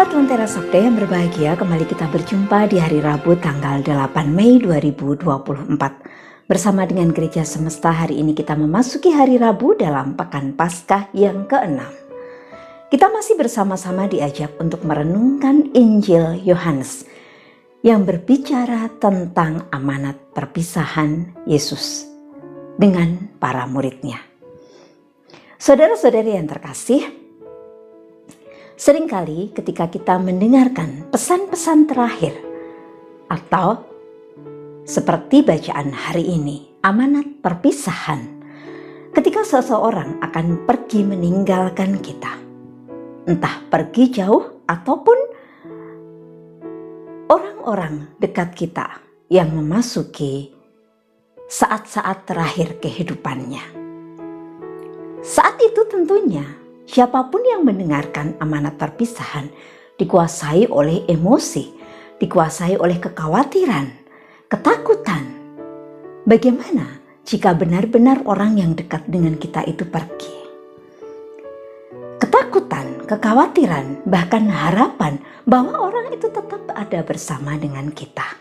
Sobat Lentera Sabda yang berbahagia, kembali kita berjumpa di hari Rabu tanggal 8 Mei 2024. Bersama dengan Gereja Semesta, hari ini kita memasuki hari Rabu dalam Pekan Paskah yang ke-6. Kita masih bersama-sama diajak untuk merenungkan Injil Yohanes yang berbicara tentang amanat perpisahan Yesus dengan para muridnya. Saudara-saudari yang terkasih, seringkali ketika kita mendengarkan pesan-pesan terakhir atau seperti bacaan hari ini, amanat perpisahan, ketika seseorang akan pergi meninggalkan kita, entah pergi jauh ataupun orang-orang dekat kita yang memasuki saat-saat terakhir kehidupannya. Saat itu tentunya siapapun yang mendengarkan amanat perpisahan dikuasai oleh emosi, dikuasai oleh kekhawatiran, ketakutan. Bagaimana jika benar-benar orang yang dekat dengan kita itu pergi? Ketakutan, kekhawatiran, bahkan harapan bahwa orang itu tetap ada bersama dengan kita.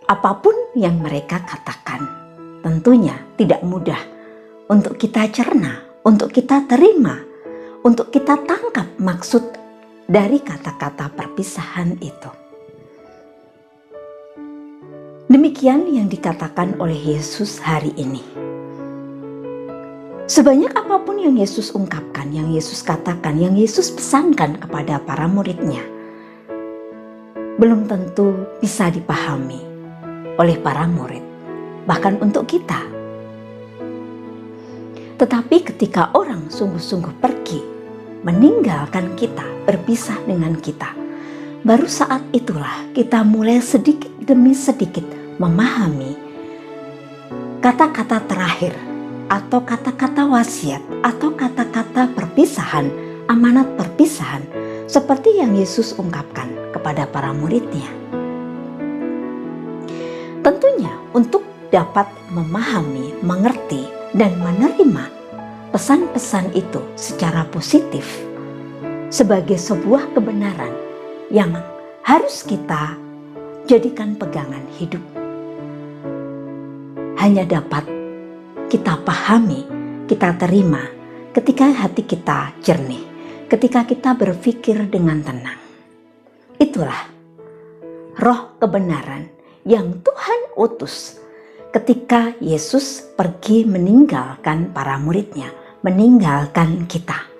Apapun yang mereka katakan, tentunya tidak mudah untuk kita cerna, untuk kita terima, untuk kita tangkap maksud dari kata-kata perpisahan itu. Demikian yang dikatakan oleh Yesus hari ini. Sebanyak apapun yang Yesus ungkapkan, yang Yesus katakan, yang Yesus pesankan kepada para muridnya, belum tentu bisa dipahami oleh para murid, bahkan untuk kita. Tetapi ketika orang sungguh-sungguh pergi, meninggalkan kita, berpisah dengan kita, baru saat itulah kita mulai sedikit demi sedikit memahami kata-kata terakhir atau kata-kata wasiat atau kata-kata perpisahan, amanat perpisahan seperti yang Yesus ungkapkan kepada para muridnya. Tentunya untuk dapat memahami, mengerti, dan menerima pesan-pesan itu secara positif sebagai sebuah kebenaran yang harus kita jadikan pegangan hidup. Hanya dapat kita pahami, kita terima ketika hati kita jernih, ketika kita berpikir dengan tenang. Itulah roh kebenaran yang Tuhan utus ketika Yesus pergi meninggalkan para muridnya, meninggalkan kita.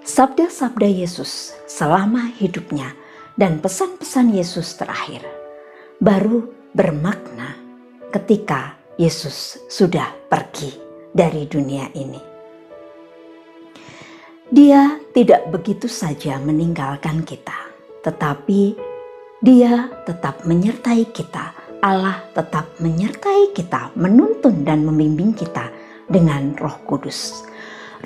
Sabda-sabda Yesus selama hidupnya dan pesan-pesan Yesus terakhir baru bermakna ketika Yesus sudah pergi dari dunia ini. Dia tidak begitu saja meninggalkan kita, tetapi Dia tetap menyertai kita. Allah tetap menyertai kita, menuntun dan membimbing kita dengan Roh Kudus.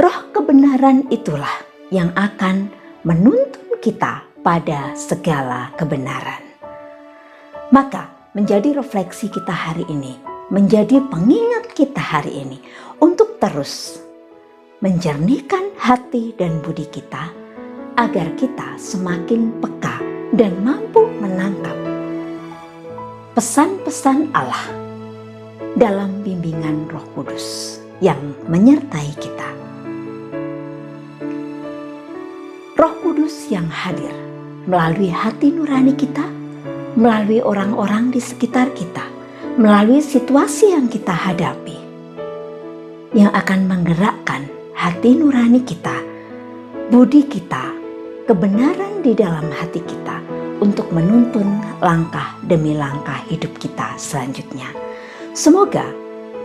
Roh kebenaran itulah yang akan menuntun kita pada segala kebenaran. Maka menjadi refleksi kita hari ini, menjadi pengingat kita hari ini untuk terus menjernihkan hati dan budi kita agar kita semakin peka dan mampu menangkap pesan-pesan Allah dalam bimbingan Roh Kudus yang menyertai kita. Roh Kudus yang hadir melalui hati nurani kita, melalui orang-orang di sekitar kita, melalui situasi yang kita hadapi, yang akan menggerakkan hati nurani kita, budi kita, kebenaran di dalam hati kita untuk menuntun langkah demi langkah hidup kita selanjutnya. Semoga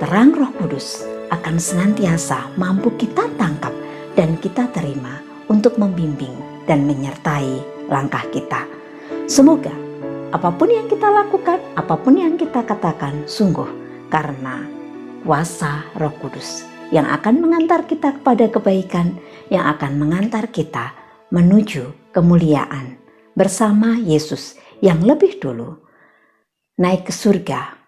terang Roh Kudus akan senantiasa mampu kita tangkap dan kita terima untuk membimbing dan menyertai langkah kita. Semoga apapun yang kita lakukan, apapun yang kita katakan, sungguh karena kuasa Roh Kudus yang akan mengantar kita kepada kebaikan, yang akan mengantar kita menuju kemuliaan bersama Yesus yang lebih dulu naik ke surga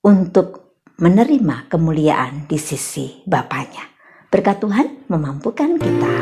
untuk menerima kemuliaan di sisi Bapanya. Berkat Tuhan memampukan kita.